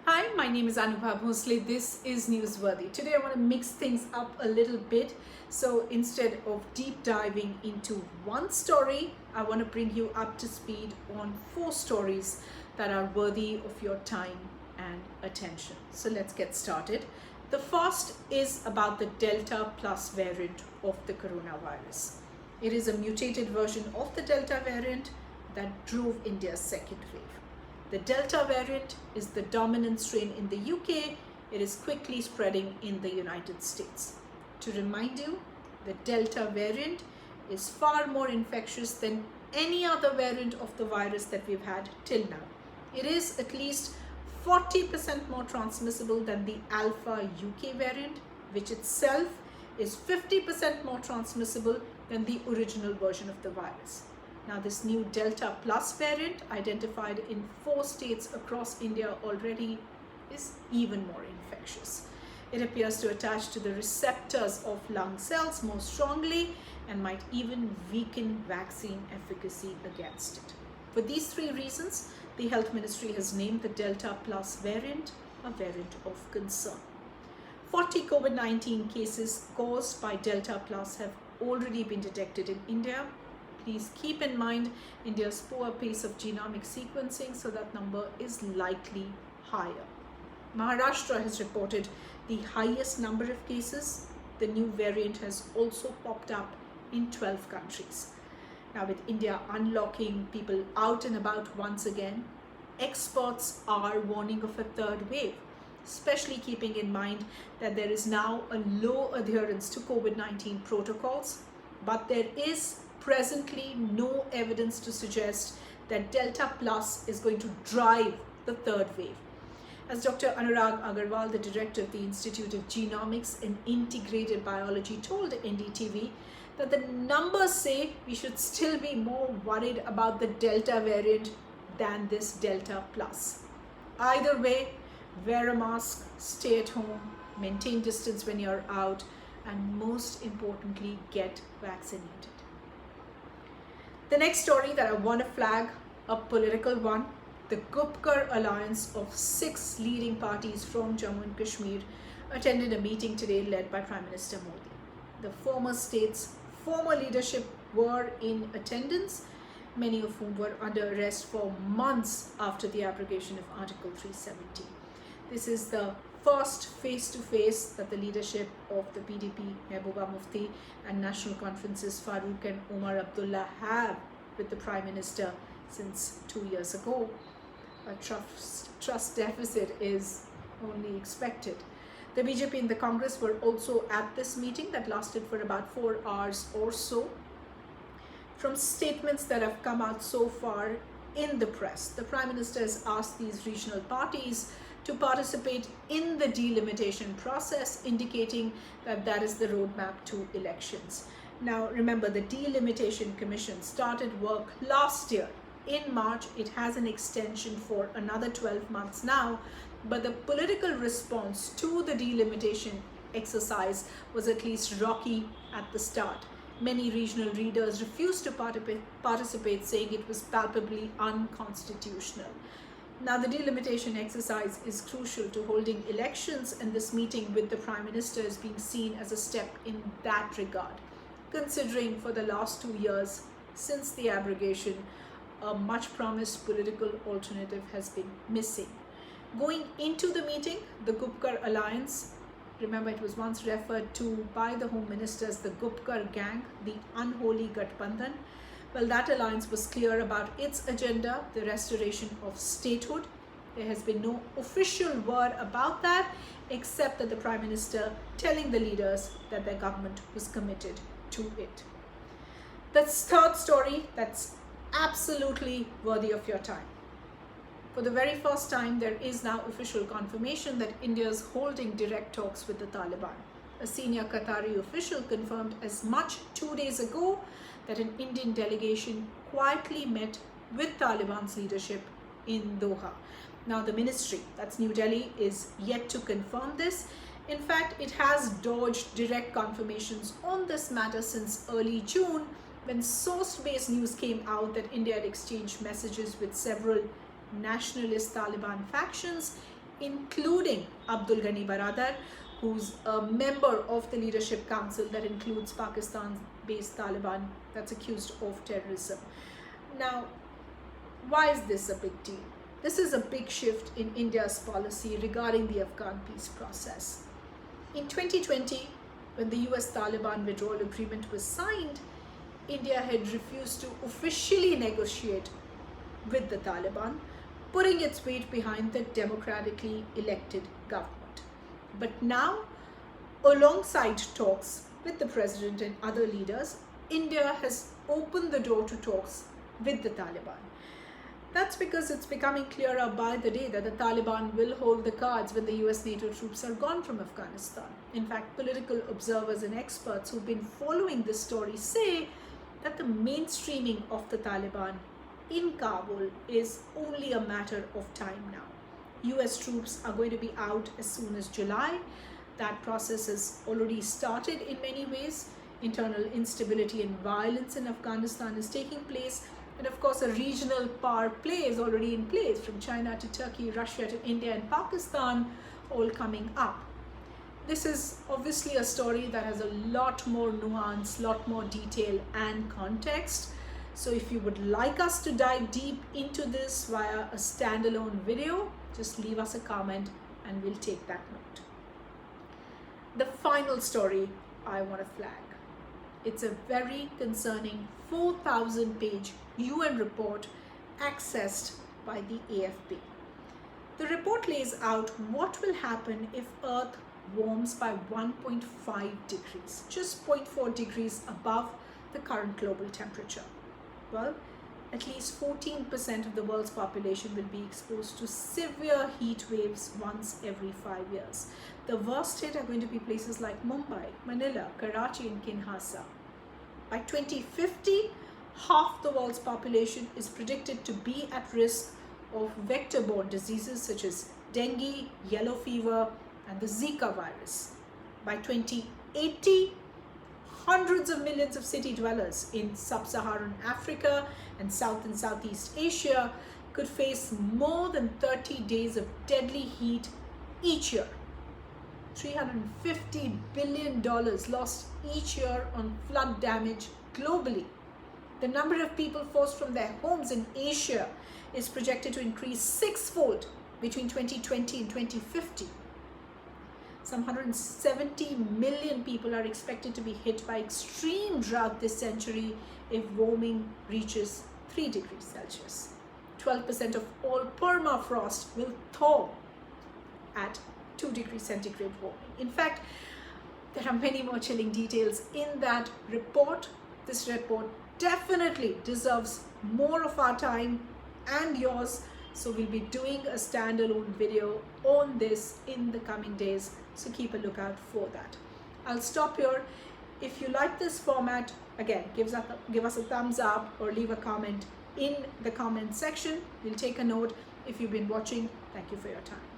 Hi, my name is Anubha Bhonsle. This is Newsworthy. Today I want to mix things up a little bit. So instead of deep diving into one story, I want to bring you up to speed on 4 stories that are worthy of your time and attention. So let's get started. The first is about the Delta Plus variant of the coronavirus. It is a mutated version of the Delta variant that drove India's second wave. The Delta variant is the dominant strain in the UK. It is quickly spreading in the United States. To remind you, the Delta variant is far more infectious than any other variant of the virus that we've had till now. It is at least 40% more transmissible than the Alpha UK variant, which itself is 50% more transmissible than the original version of the virus. Now, this new Delta Plus variant, identified in 4 states across India already, is even more infectious. It appears to attach to the receptors of lung cells more strongly and might even weaken vaccine efficacy against it. For these 3 reasons, the Health Ministry has named the Delta Plus variant a variant of concern. 40 COVID-19 cases caused by Delta Plus have already been detected in India. Please keep in mind India's poor pace of genomic sequencing, so that number is likely higher. Maharashtra has reported the highest number of cases. The new variant has also popped up in 12 countries. Now, with India unlocking, people out and about once again, experts are warning of a third wave, especially keeping in mind that there is now a low adherence to COVID-19 protocols, but there is presently no evidence to suggest that Delta Plus is going to drive the third wave. As Dr. Anurag Agarwal, the director of the Institute of Genomics and Integrated Biology, told NDTV, that the numbers say we should still be more worried about the Delta variant than this Delta Plus. Either way, wear a mask, stay at home, maintain distance when you're out, and most importantly, get vaccinated. The next story that I want to flag, a political one. The Gupkar alliance of 6 leading parties from Jammu and Kashmir attended a meeting today led by Prime Minister Modi. The former state's former leadership were in attendance, many of whom were under arrest for months after the abrogation of Article 370. This is the first face-to-face that the leadership of the PDP, Mehbooba Mufti, and National Conference's Farooq and Omar Abdullah have with the Prime Minister since 2 years ago. A trust deficit is only expected. The BJP and the Congress were also at this meeting that lasted for about 4 hours or so. From statements that have come out so far in the press, the Prime Minister has asked these regional parties to participate in the delimitation process, indicating that that is the roadmap to elections. Now, remember, the Delimitation Commission started work last year. In March, it has an extension for another 12 months now, but the political response to the delimitation exercise was at least rocky at the start. Many regional leaders refused to participate, saying it was palpably unconstitutional. Now, the delimitation exercise is crucial to holding elections, and this meeting with the Prime Minister is being seen as a step in that regard, considering for the last 2 years since the abrogation, a much promised political alternative has been missing. Going into the meeting, the Gupkar alliance, remember it was once referred to by the Home Minister as the Gupkar gang, the unholy Gathbandhan. Well, that alliance was clear about its agenda, the restoration of statehood. There has been no official word about that, except that the Prime Minister telling the leaders that their government was committed to it. The third story that's absolutely worthy of your time. For the very first time, there is now official confirmation that India is holding direct talks with the Taliban. A senior Qatari official confirmed as much 2 days ago that an Indian delegation quietly met with Taliban's leadership in Doha. Now, the ministry, that's New Delhi, is yet to confirm this. In fact, it has dodged direct confirmations on this matter since early June, when source-based news came out that India had exchanged messages with several nationalist Taliban factions including Abdul Ghani Baradar, who's a member of the Leadership Council that includes Pakistan-based Taliban that's accused of terrorism. Now, why is this a big deal? This is a big shift in India's policy regarding the Afghan peace process. In 2020, when the US Taliban withdrawal agreement was signed, India had refused to officially negotiate with the Taliban, putting its weight behind the democratically elected government. But now, alongside talks with the president and other leaders, India has opened the door to talks with the Taliban. That's because it's becoming clearer by the day that the Taliban will hold the cards when the US NATO troops are gone from Afghanistan. In fact, political observers and experts who've been following this story say that the mainstreaming of the Taliban in Kabul is only a matter of time now. US troops are going to be out as soon as July. That process has already started in many ways. Internal instability and violence in Afghanistan is taking place. And of course, a regional power play is already in place, from China to Turkey, Russia to India and Pakistan, all coming up. This is obviously a story that has a lot more nuance, lot more detail and context. So if you would like us to dive deep into this via a standalone video, just leave us a comment and we'll take that note. The final story I want to flag. It's a very concerning 4,000-page UN report accessed by the AFP. The report lays out what will happen if Earth warms by 1.5 degrees, just 0.4 degrees above the current global temperature. Well, at least 14% of the world's population will be exposed to severe heat waves once every 5 years. The worst hit are going to be places like Mumbai, Manila, Karachi and Kinshasa. By 2050, half the world's population is predicted to be at risk of vector-borne diseases such as dengue, yellow fever, and the Zika virus. By 2080, hundreds of millions of city dwellers in sub-Saharan Africa and South and Southeast Asia could face more than 30 days of deadly heat each year. $350 billion lost each year on flood damage globally. The number of people forced from their homes in Asia is projected to increase sixfold between 2020 and 2050. Some 170 million people are expected to be hit by extreme drought this century if warming reaches 3 degrees Celsius. 12% of all permafrost will thaw at 2 degrees centigrade warming. In fact, there are many more chilling details in that report. This report definitely deserves more of our time and yours. So we'll be doing a standalone video on this in the coming days. So keep a lookout for that. I'll stop here. If you like this format, again, give us a thumbs up or leave a comment in the comment section. We'll take a note. If you've been watching, thank you for your time.